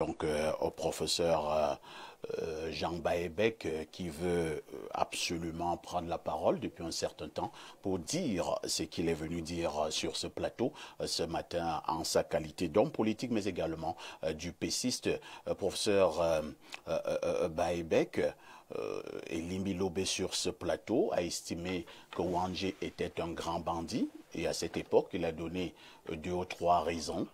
Donc au professeur Jean Baebek qui veut absolument prendre la parole depuis un certain temps pour dire ce qu'il est venu dire sur ce plateau ce matin en sa qualité d'homme politique mais également du pessiste. Professeur Baebek et Limbi Lobé sur ce plateau a estimé que Wandje était un grand bandit et à cette époque il a donné 2 ou 3 raisons.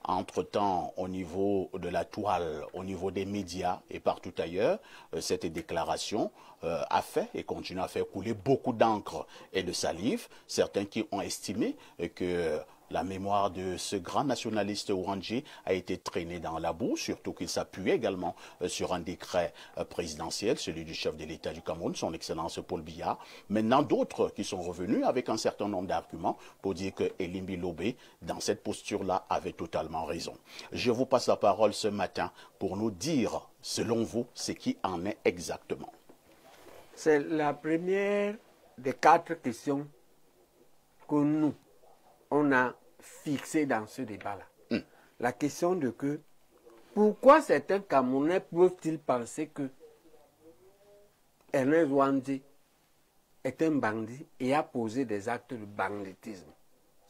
Entre-temps, au niveau de la toile, au niveau des médias et partout ailleurs, cette déclaration a fait et continue à faire couler beaucoup d'encre et de salive. Certains qui ont estimé que la mémoire de ce grand nationaliste Wandje a été traînée dans la boue, surtout qu'il s'appuyait également sur un décret présidentiel, celui du chef de l'État du Cameroun, son Excellence Paul Biya. Maintenant, d'autres qui sont revenus avec un certain nombre d'arguments pour dire que Limbi Lobé, dans cette posture-là, avait totalement raison. Je vous passe la parole ce matin pour nous dire, selon vous, ce qui en est exactement. C'est la première des 4 questions que nous, on a fixé dans ce débat-là. La question de que, pourquoi certains Camerounais peuvent-ils penser que Ernest Wandje est un bandit et a posé des actes de banditisme?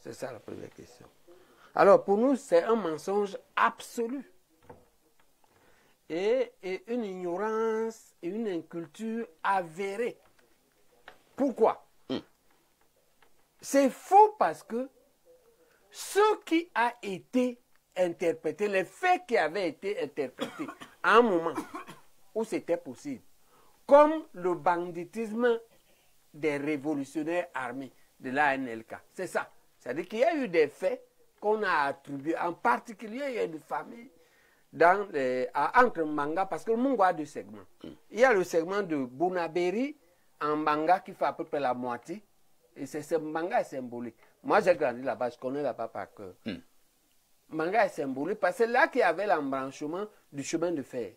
C'est ça la première question. Alors pour nous, c'est un mensonge absolu. Et une ignorance et une inculture avérée. Pourquoi? C'est faux parce que ce qui a été interprété, les faits qui avaient été interprétés à un moment où c'était possible, comme le banditisme des révolutionnaires armés de l'ANLK. C'est ça. C'est-à-dire qu'il y a eu des faits qu'on a attribués, en particulier il y a une famille entre Mbanga, parce que le Mungo a 2 segments. Il y a le segment de Bounaberi en Mbanga qui fait à peu près la moitié, et ce Mbanga est symbolique. Moi, j'ai grandi là-bas, je connais là-bas par cœur. Mbanga est symbolique parce que c'est là qu'il y avait l'embranchement du chemin de fer.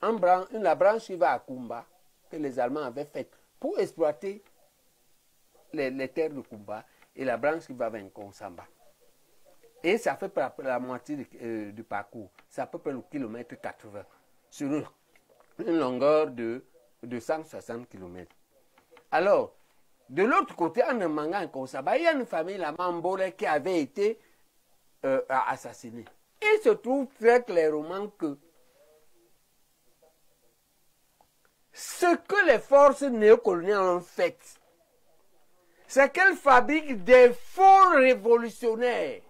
La branche qui va à Kumba, que les Allemands avaient faite pour exploiter les terres de Kumba, et la branche qui va vers Nkonsamba. Et ça fait la moitié du parcours. C'est à peu près le kilomètre 80 sur une longueur de 160 km. Alors, de l'autre côté, en Manga et Nkonsamba, il y a une famille, la Mambole, qui avait été assassinée. Il se trouve très clairement que ce que les forces néocoloniales ont fait, c'est qu'elles fabriquent des faux révolutionnaires,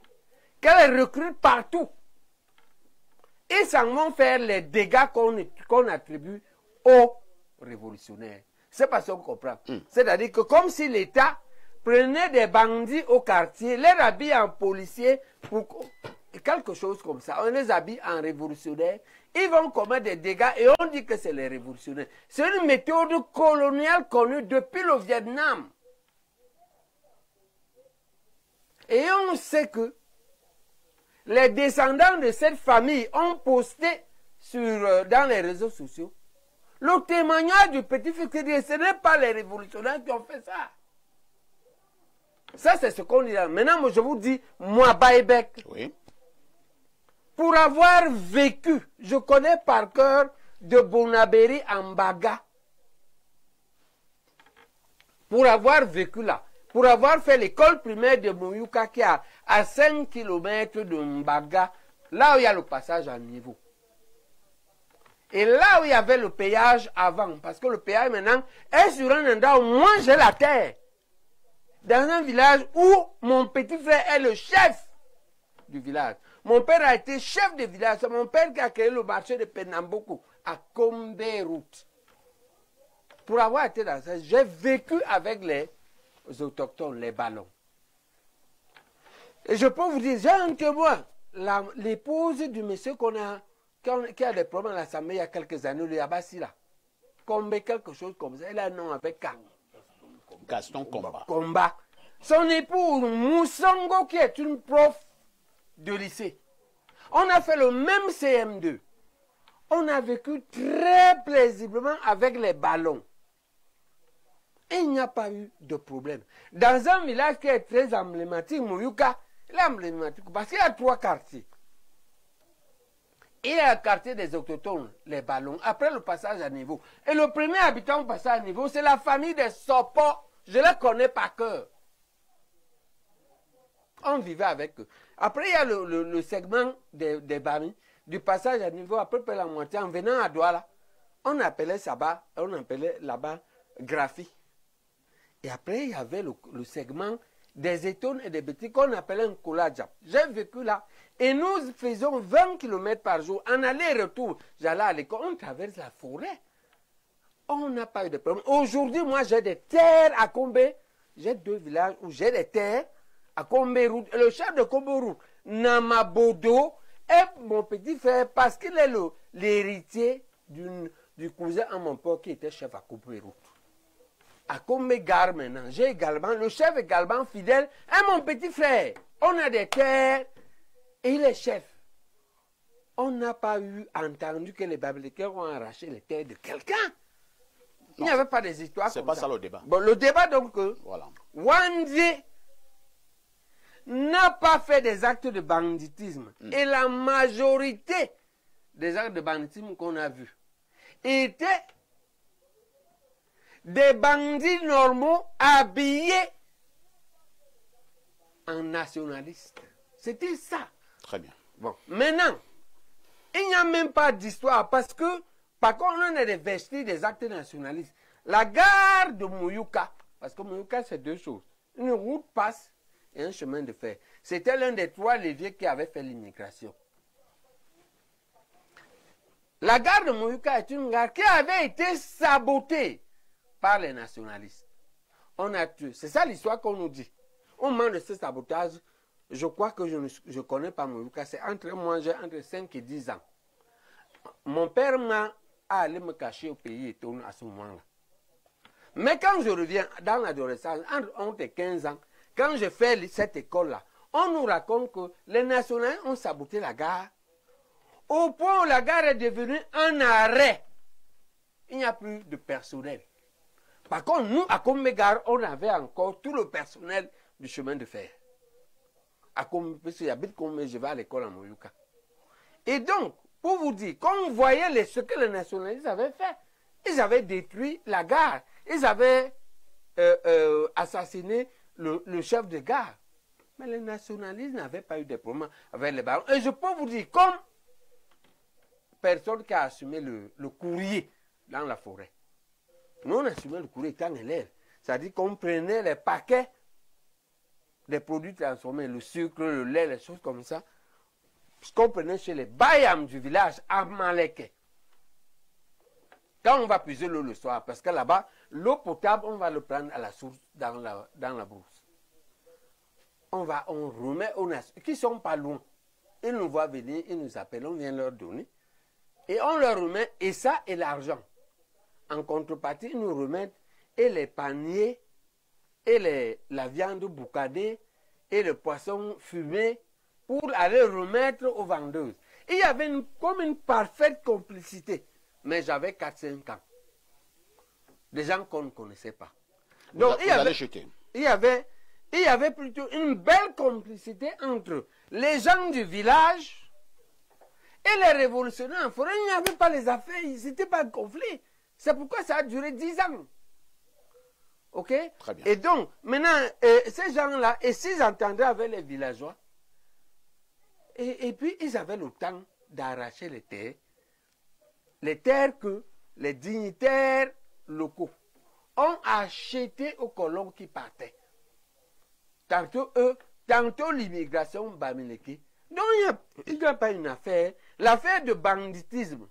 qu'elles recrutent partout. Ils s'en vont faire les dégâts qu'on attribue aux révolutionnaires. C'est pas ça qu'on comprend. C'est-à-dire que comme si l'État prenait des bandits au quartier, les habille en policiers, pour quelque chose comme ça. On les habille en révolutionnaires. Ils vont commettre des dégâts et on dit que c'est les révolutionnaires. C'est une méthode coloniale connue depuis le Vietnam. Et on sait que les descendants de cette famille ont posté dans les réseaux sociaux le témoignage du petit-fils qui dit ce n'est pas les révolutionnaires qui ont fait ça. Ça, c'est ce qu'on dit là. Maintenant, moi, je vous dis, moi, Baebek, Oui. pour avoir vécu, je connais par cœur de Bounaberi en Mbaga. Pour avoir vécu là, pour avoir fait l'école primaire de Mouyouka qui est à 5 km de Mbaga, là où il y a le passage à niveau. Et là où il y avait le péage avant, parce que le péage maintenant est sur un endroit où moi j'ai la terre. Dans un village où mon petit frère est le chef du village. Mon père a été chef de village. C'est mon père qui a créé le marché de Penamboko à Combe-Route. Pour avoir été dans ça, j'ai vécu avec les autochtones, les ballons. Et je peux vous dire, j'ai un témoin, l'épouse du monsieur qui a des problèmes à l'Assemblée il y a quelques années, le Yabassi là. Combe, quelque chose comme ça. Il a un nom avec K. Gaston Komba. Komba. Son épouse, Moussongo, qui est une prof de lycée. On a fait le même CM2. On a vécu très plaisiblement avec les ballons. Et il n'y a pas eu de problème. Dans un village qui est très emblématique, Mouyouka, il est emblématique parce qu'il y a 3 quartiers. Et à quartier des autochtones, les ballons, après le passage à niveau. Et le premier habitant au passage à niveau, c'est la famille des Sopo. Je les connais par cœur. On vivait avec eux. Après, il y a le segment des Bami, du passage à niveau, à peu près la moitié, en venant à Douala. On appelait là-bas graphie. Et après, il y avait le segment des étones et des petits qu'on appelait un Koladjap. J'ai vécu là. Et nous faisions 20 km par jour. En aller-retour, j'allais à l'école, on traverse la forêt. On n'a pas eu de problème. Aujourd'hui, moi, j'ai des terres à Combé. J'ai 2 villages où j'ai des terres à Combé-Route. Le chef de Combé-Route, Namabodo, est mon petit frère parce qu'il est l'héritier du cousin à mon père qui était chef à Combé-Route. À Combé-Gare maintenant, j'ai également, le chef également fidèle est mon petit frère. On a des terres et il est chef. On n'a pas entendu que les Babyloniens ont arraché les terres de quelqu'un. Il n'y avait pas des histoires comme ça. C'est pas ça le débat. Bon, le débat donc, voilà. Wandé n'a pas fait des actes de banditisme. Et la majorité des actes de banditisme qu'on a vus étaient des bandits normaux habillés en nationalistes. C'était ça. Très bien. Bon, maintenant, il n'y a même pas d'histoire parce que, par contre, on a des vestiges des actes nationalistes. La gare de Mouyouka, parce que Mouyouka, c'est 2 choses. Une route passe et un chemin de fer. C'était l'un des 3 leviers qui avait fait l'immigration. La gare de Mouyouka est une gare qui avait été sabotée par les nationalistes. On a tué. C'est ça l'histoire qu'on nous dit. Au moment de ce sabotage, je crois que je ne connais pas Mouyouka. C'est moi, j'ai entre 5 et 10 ans. Mon père m'a allé me cacher au pays Eton à ce moment-là. Mais quand je reviens dans l'adolescence, entre 11 et 15 ans, quand je fais cette école-là, on nous raconte que les nationalistes ont saboté la gare au point où la gare est devenue un arrêt. Il n'y a plus de personnel. Par contre, nous, à Combé-Gare, on avait encore tout le personnel du chemin de fer. À Combé, parce que j'habite Combé, je vais à l'école à Mouyouka. Et donc, pour vous dire, quand on voyait ce que les nationalistes avaient fait, ils avaient détruit la gare. Ils avaient assassiné le chef de gare. Mais les nationalistes n'avaient pas eu de problème avec les barons. Et je peux vous dire, comme personne qui a assumé le courrier dans la forêt. Nous, on assumait le courrier étant élève. C'est-à-dire qu'on prenait les paquets des produits transformés, le sucre, le lait, les choses comme ça, ce qu'on prenait chez les Bayam du village, à Maleke. Quand on va puiser l'eau le soir, parce que là-bas, l'eau potable, on va le prendre à la source dans la brousse. On remet aux nations, qui ne sont pas loin. Ils nous voient venir, ils nous appellent, on vient leur donner. Et on leur remet, et ça est l'argent. En contrepartie, ils nous remettent et les paniers, et la viande boucadée, et le poisson fumé, pour aller remettre aux vendeuses. Il y avait comme une parfaite complicité. Mais j'avais 4-5 ans. Des gens qu'on ne connaissait pas. Donc, il y avait plutôt une belle complicité entre les gens du village et les révolutionnaires en forêt. Il n'y avait pas les affaires, c'était pas un conflit. C'est pourquoi ça a duré 10 ans. Ok? Très bien. Et donc, maintenant, ces gens-là, et s'ils entendaient avec les villageois, et puis ils avaient le temps d'arracher les terres que les dignitaires locaux ont achetées aux colons qui partaient. Tantôt eux, tantôt l'immigration bamileke. Donc il n'y a pas une affaire. L'affaire de banditisme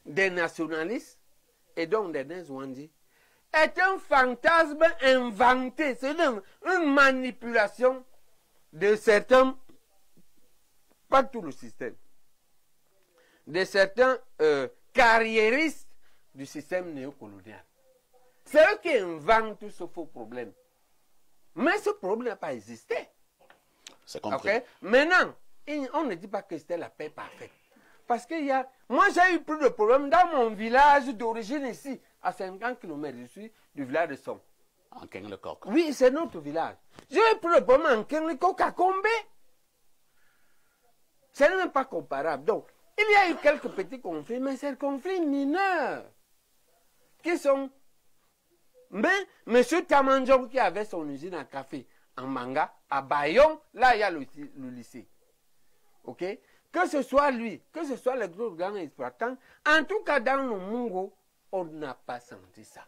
des nationalistes et donc des Nzwandi est un fantasme inventé. C'est une manipulation de certains, pas tout le système, de certains carriéristes du système néocolonial. C'est eux qui inventent ce faux problème. Mais ce problème n'a pas existé. C'est compris. Okay? Maintenant, on ne dit pas que c'était la paix parfaite. Parce que moi j'ai eu plus de problèmes dans mon village d'origine ici, à 50 km, je suis du village de Son. En Keng-le-Coq. Oui, c'est notre village. J'ai eu plus de problèmes en Keng-le-Coq à Combé. Ce n'est même pas comparable. Donc, il y a eu quelques petits conflits, mais c'est des conflits mineurs qui sont... Mais M. Tamanjong qui avait son usine à café en Manga, à Bayonne, là il y a le lycée. Ok? Que ce soit lui, que ce soit les gros grands exploitants, en tout cas dans le Mungo, on n'a pas senti ça.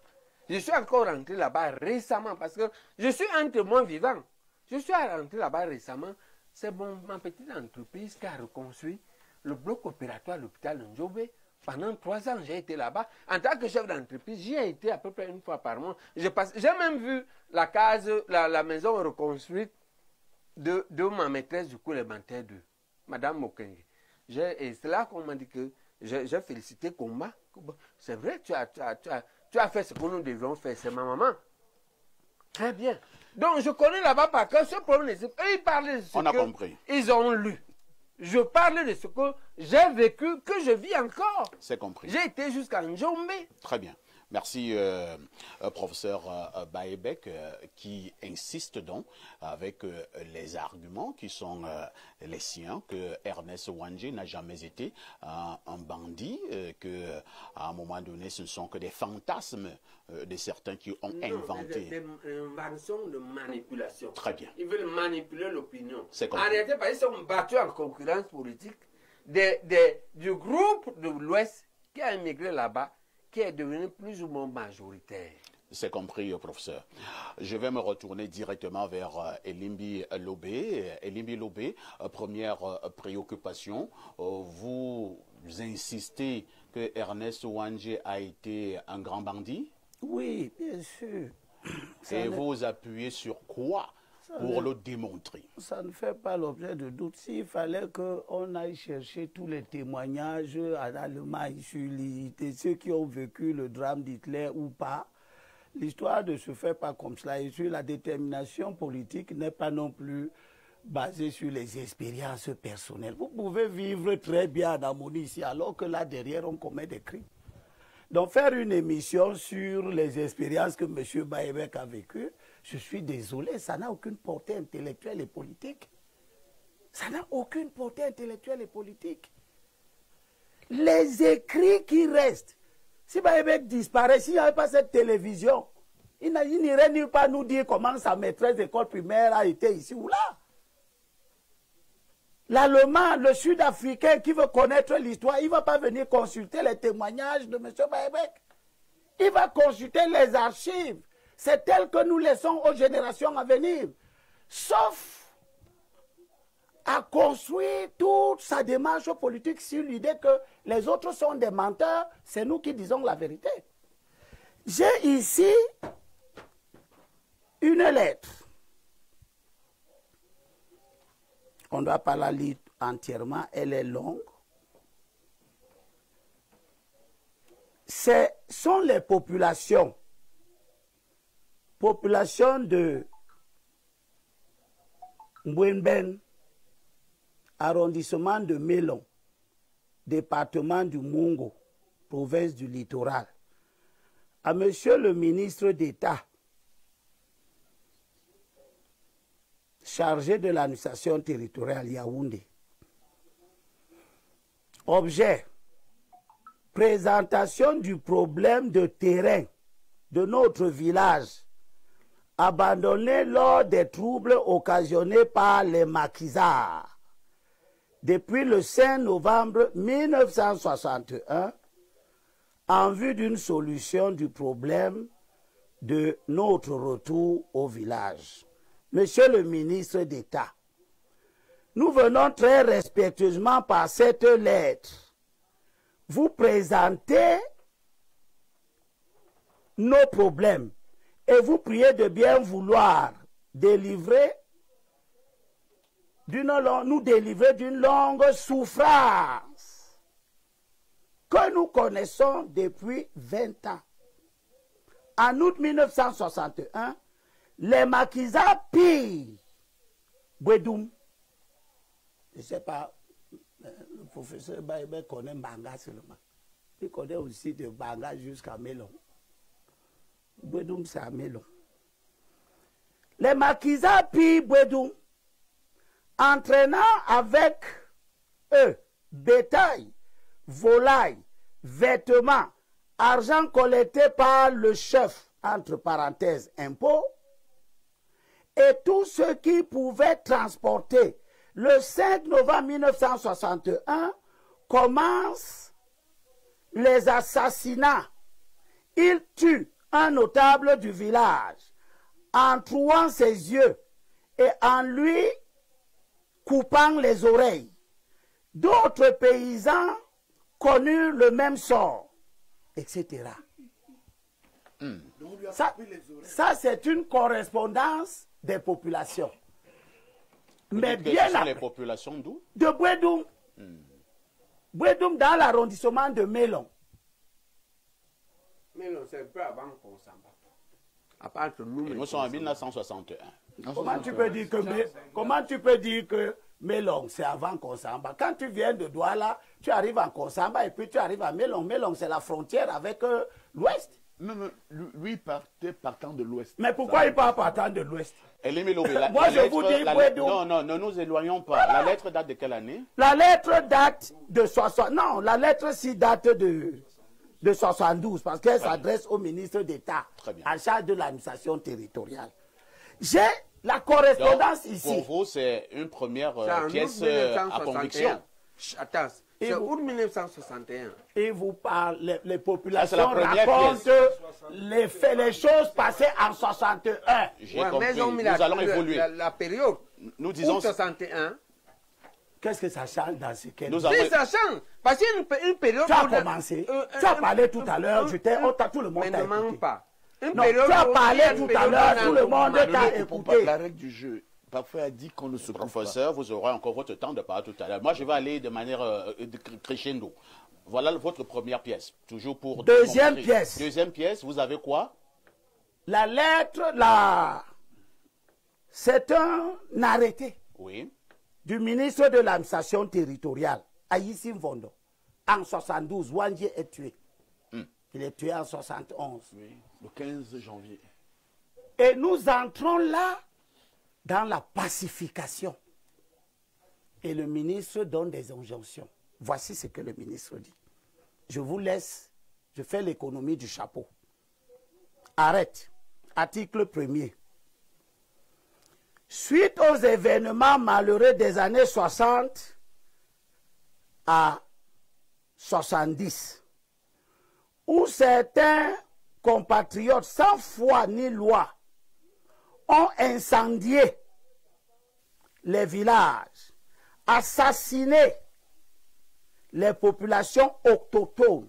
Je suis encore rentré là-bas récemment parce que je suis un témoin vivant. Je suis rentré là-bas récemment. C'est ma petite entreprise qui a reconstruit le bloc opératoire à l'hôpital Ndjobé. Pendant 3 ans, j'ai été là-bas. En tant que chef d'entreprise, j'y ai été à peu près 1 fois par mois. J'ai même vu la case, la maison reconstruite de ma maîtresse du cours élémentaire 2, Madame Mokenge. Et c'est là qu'on m'a dit que j'ai félicité Komba. C'est vrai, tu as fait ce que nous devions faire. C'est ma maman. Très bien. Donc, je connais là-bas par cœur ce problème. Eux, ils parlaient de ce qu'ils ont lu. Je parle de ce que j'ai vécu, que je vis encore. C'est compris. J'ai été jusqu'à Ndjombe. Très bien. Merci, professeur Baebek, qui insiste donc avec les arguments qui sont les siens, que Ernest Ouandjé n'a jamais été un bandit, que à un moment donné, ce ne sont que des fantasmes de certains qui ont inventé. Des inventions de manipulation. Très bien. Ils veulent manipuler l'opinion. C'est En réalité, parce qu'ils sont battus en concurrence politique du groupe de l'Ouest qui a immigré là-bas, qui est devenu plus ou moins majoritaire. C'est compris, professeur. Je vais me retourner directement vers Elimbi Lobé. Elimbi Lobé, première préoccupation. Vous insistez que Ernest Ouandjé a été un grand bandit? Oui, bien sûr. Et vous appuyez sur quoi pour le démontrer? Ça ne fait pas l'objet de doute. S'il fallait qu'on aille chercher tous les témoignages en Allemagne sur ceux qui ont vécu le drame d'Hitler ou pas, l'histoire ne se fait pas comme cela. Et sur la détermination politique n'est pas non plus basée sur les expériences personnelles. Vous pouvez vivre très bien en harmonie ici, alors que là derrière on commet des crimes. Donc faire une émission sur les expériences que M. Baebek a vécues, je suis désolé, ça n'a aucune portée intellectuelle et politique. Ça n'a aucune portée intellectuelle et politique. Les écrits qui restent, si Baebek disparaît, s'il n'y avait pas cette télévision, il n'irait nulle part nous dire comment sa maîtresse d'école primaire a été ici ou là. L'Allemand, le Sud-Africain qui veut connaître l'histoire, il ne va pas venir consulter les témoignages de M. Baebek. Il va consulter les archives. C'est tel que nous laissons aux générations à venir. Sauf à construire toute sa démarche politique sur l'idée que les autres sont des menteurs, c'est nous qui disons la vérité. J'ai ici une lettre. On ne doit pas la lire entièrement, elle est longue. Ce sont les populations de Mbouenben, arrondissement de Mélon, département du Mungo, province du Littoral, à Monsieur le ministre d'État, chargé de l'administration territoriale Yaoundé. Objet, présentation du problème de terrain de notre village, abandonné lors des troubles occasionnés par les maquisards. Depuis le 5 novembre 1961, en vue d'une solution du problème de notre retour au village. Monsieur le ministre d'État, nous venons très respectueusement par cette lettre vous présenter nos problèmes et vous prier de bien vouloir nous délivrer d'une longue souffrance que nous connaissons depuis 20 ans. En août 1961, les maquisards pillent Bouedoum. Je ne sais pas, le professeur Baebek connaît Banga seulement. Il connaît aussi de Banga jusqu'à Mélon. Bouedoum, c'est à Mélon. Les maquisards pillent Bouedoum, entraînant avec bétail, volaille, vêtements, argent collecté par le chef, entre parenthèses, impôts, et tout ce qui pouvait transporter. Le 5 novembre 1961 commencent les assassinats. Il tue un notable du village en trouant ses yeux et en lui coupant les oreilles. D'autres paysans connurent le même sort, etc. Ça c'est une correspondance des populations. Mais bien après, les populations d'où? De Bouédoum. Bouédoum dans l'arrondissement de Mélon. Mélon, c'est un peu avant qu'on s'en bat. À part que nous sommes en 1961. Comment tu peux dire que Mélon, c'est avant Konsamba? Quand tu viens de Douala, tu arrives en Konsamba et puis tu arrives à Mélon. Mélon, c'est la frontière avec l'Ouest. Non, lui partant de l'Ouest. Mais pourquoi il part partant de l'Ouest? Moi, je vous dis, non, ne nous éloignons pas. La lettre date de quelle année? La lettre date de 60. Non, la lettre-ci date de 72 parce qu'elle s'adresse au ministre d'État en charge de l'administration territoriale. J'ai la correspondance ici. Pour vous, c'est une première pièce à conviction. Attends, c'est août 1961. Et vous parlez, les populations racontent les choses passées en 61. J'ai compris. Nous allons évoluer. La période. Nous disons août 61. Qu'est-ce que ça change dans ce cas? Oui, ça change. Parce qu'il y a une période. Tu as commencé. Tu as parlé tout à l'heure. Tout le monde t'a écouté. Pas. Non, tu as parlé tout à l'heure. Tout le monde t'a écouté. La règle du jeu. Parfois, a dit qu'on ne se Professeur, vous aurez encore votre temps de parler tout à l'heure. Moi, je vais aller de manière crescendo. Voilà votre première pièce. Toujours pour... Deuxième pièce. Deuxième pièce, vous avez quoi? La lettre, c'est un arrêté. Oui. Du ministre de l'administration territoriale, Aïssim Vondo. En 72, Wandje est tué. Il est tué en 71. Oui, le 15 janvier. Et nous entrons là dans la pacification. Et le ministre donne des injonctions. Voici ce que le ministre dit. Je vous laisse, je fais l'économie du chapeau. Arrête. Article 1er. Suite aux événements malheureux des années 60 à 70, où certains compatriotes sans foi ni loi ont incendié les villages, assassiné les populations autochtones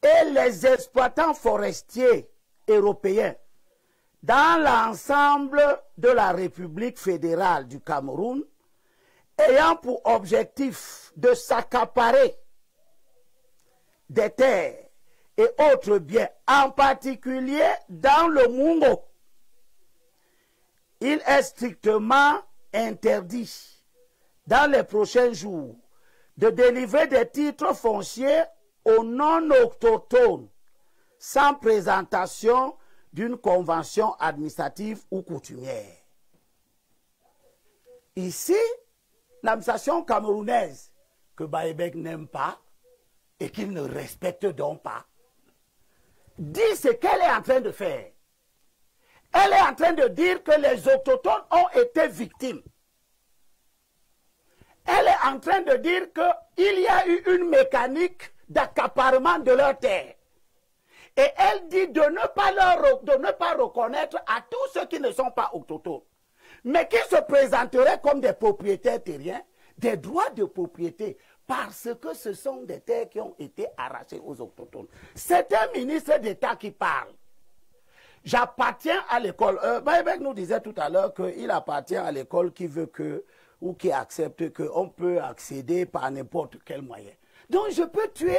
et les exploitants forestiers européens dans l'ensemble de la République fédérale du Cameroun, ayant pour objectif de s'accaparer des terres et autres biens, en particulier dans le Mungo. Il est strictement interdit dans les prochains jours de délivrer des titres fonciers aux non-autochtones sans présentation d'une convention administrative ou coutumière. Ici, l'administration camerounaise, que Baïbek n'aime pas et qu'il ne respecte donc pas, dit ce qu'elle est en train de faire. Elle est en train de dire que les autochtones ont été victimes. Elle est en train de dire qu'il y a eu une mécanique d'accaparement de leurs terres. Et elle dit de ne pas reconnaître à tous ceux qui ne sont pas autochtones, mais qui se présenteraient comme des propriétaires terriens, des droits de propriété, parce que ce sont des terres qui ont été arrachées aux autochtones. C'est un ministre d'État qui parle. J'appartiens à l'école. Baïbek nous disait tout à l'heure qu'il appartient à l'école qui veut que, ou qui accepte qu'on peut accéder par n'importe quel moyen. Donc je peux tuer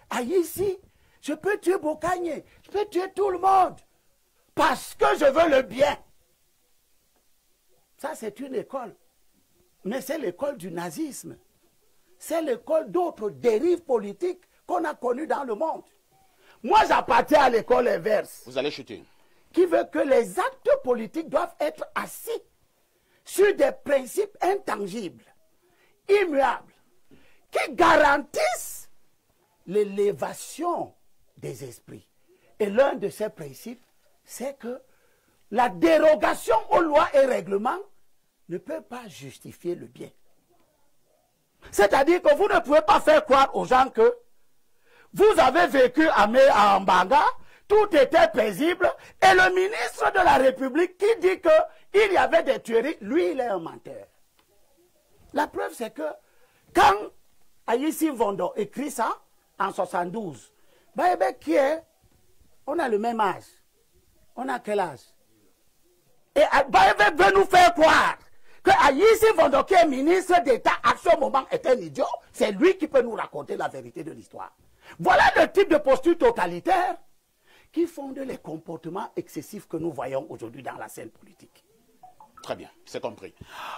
Aïssi, je peux tuer Bokanye, je peux tuer tout le monde, parce que je veux le bien. Ça, c'est une école. Mais c'est l'école du nazisme. C'est l'école d'autres dérives politiques qu'on a connues dans le monde. Moi, j'appartiens à l'école inverse. Vous allez chuter. Qui veut que les actes politiques doivent être assis sur des principes intangibles, immuables, qui garantissent l'élévation des esprits. Et l'un de ces principes, c'est que la dérogation aux lois et règlements ne peut pas justifier le bien. C'est-à-dire que vous ne pouvez pas faire croire aux gens que vous avez vécu à Mbanga, tout était paisible, et le ministre de la République qui dit qu'il y avait des tueries, lui, il est un menteur. La preuve, c'est que quand Aïssi Vondo écrit ça, en 72, Baébé qui est, on a le même âge. On a quel âge? Et Baébé veut nous faire croire que Aïssi Vondo, qui est ministre d'État, à ce moment est un idiot. C'est lui qui peut nous raconter la vérité de l'histoire. Voilà le type de posture totalitaire qui fonde les comportements excessifs que nous voyons aujourd'hui dans la scène politique. Très bien, c'est compris.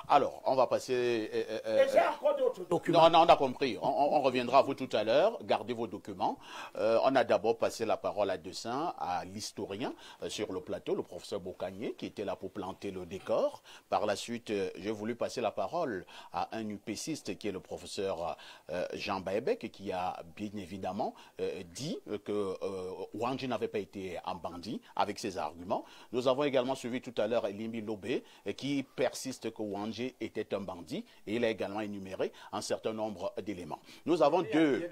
Alors, on va passer... Et j'ai encore d'autres documents. Non, on a compris. On reviendra à vous tout à l'heure. Gardez vos documents. On a d'abord passé la parole à dessein à l'historien sur le plateau, le professeur Bokagné, qui était là pour planter le décor. Par la suite, j'ai voulu passer la parole à un UPCiste qui est le professeur Jean Baébek, qui a bien évidemment dit que Ouandji n'avait pas été un bandit avec ses arguments. Nous avons également suivi tout à l'heure Elimbi Lobé, qui persiste que Ouandji était un bandit, et il a également énuméré un certain nombre d'éléments. Nous avons deux...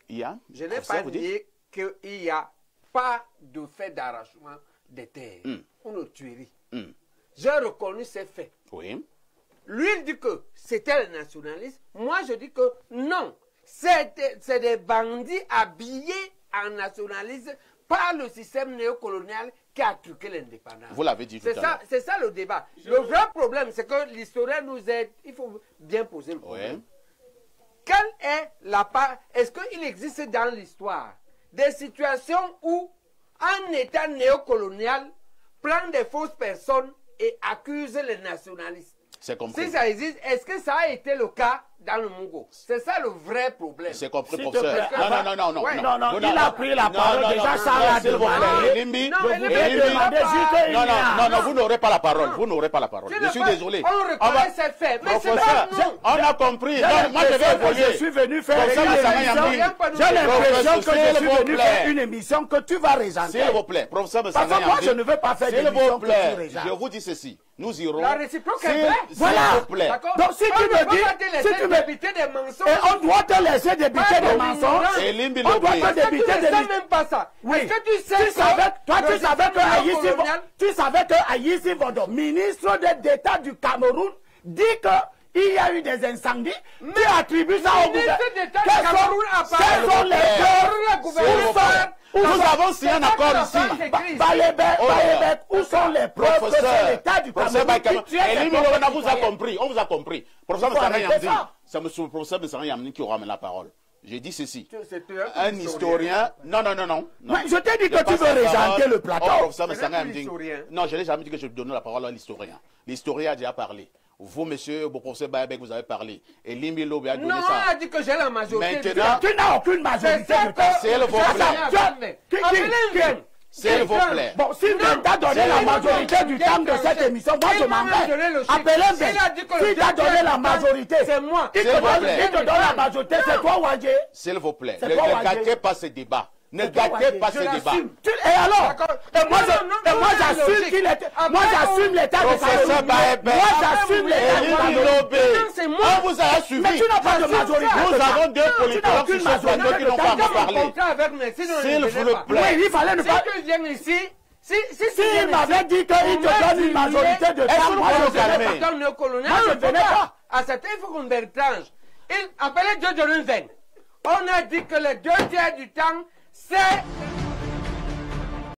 Je n'ai pas dit qu'il n'y a pas de fait d'arrachement des terres ou de tuerie. J'ai reconnu ces faits. Oui. Lui, il dit que c'était le nationalisme. Moi, je dis que non. C'est des bandits habillés en nationalisme par le système néocolonial qui a truqué l'indépendance. Vous l'avez dit tout à l'heure. C'est ça le débat. Le vrai problème, c'est que l'historien nous aide. Il faut bien poser le problème. Quelle est la part? Est-ce qu'il existe dans l'histoire des situations où un État néocolonial prend des fausses personnes et accuse les nationalistes? C'est compris. Si ça existe, est-ce que ça a été le cas dans le Mongo? C'est ça le vrai problème. C'est compris, professeur. Non, Ouais. Non, il a pris la parole. Déjà, ça l'a demandé. Non, vous n'aurez pas la parole. Vous n'aurez pas la parole. Je suis désolé. On reconnaît ces faits. Mais c'est pas nous. On a compris. Moi, je vais évoluer. Je suis venu faire une émission. J'ai l'impression que je suis venu faire une émission que tu vas résenter. S'il vous plaît, professeur Parce que moi, je ne veux pas faire d'émission que tu résentes. je vous dis ceci. Nous irons. La réciproque est vraie. Voilà. S'il vous plaît. Donc, si tu me dis, si tu me débiter des mensonges. Et on doit te laisser débiter des mensonges. On doit te débiter des mensonges. même pas ça. Oui. Est-ce que tu sais tu savais que Aïssi Vondo, ministre d'État du Cameroun, dit qu'il y a eu des incendies. Tu attribues ça au gouvernement. Quels sont les nous avons signé un accord ici. Baébek, où sont les preuves que c'est l'État du Cameroun qui on vous a compris. On vous a compris. Professeur Messara Yamdi, c'est M. le professeur Messara Yamdi qui aura la parole. J'ai dit ceci. Un historien. Non. Je t'ai dit que tu veux régenter le plateau. Professeur Messara Yamdi. Non, je n'ai jamais dit que je donnais la parole à l'historien. L'historien a déjà parlé. Vous, monsieur, le professeur Baébek, vous avez parlé. Et Limbi Lobé a donné ça. Non, on a dit que j'ai la majorité. Maintenant, tu n'as aucune majorité. S'il vous plaît. S'il vous plaît. Bon, si Vin t'a donné la majorité du temps de cette émission, moi je m'en vais. Appelez Vin. S'il t'a donné la majorité, c'est moi. Il te donne la majorité, c'est toi, Ouandji. S'il vous plaît. Ne gâtez pas ce débat. Ne gâtez pas ce débat. Et alors? Et moi j'assume qu'il était. Moi j'assume l'état de Cameroun. Moi j'assume l'état de Cameroun. On vous a suivi. Mais tu n'as pas de majorité. Nous avons deux politologues sur ce plateau qui n'ont pas parlé. S'il vous plaît. Oui, il fallait ne pas. Si tu viens ici. S'il m'avait dit qu'il te donne une majorité de temps, moi je venais pas. Moi je venais pas. À cette il faut qu'on bertrange. Il appelait Dieu de Runven. On a dit que les 2 tiers du temps, c'est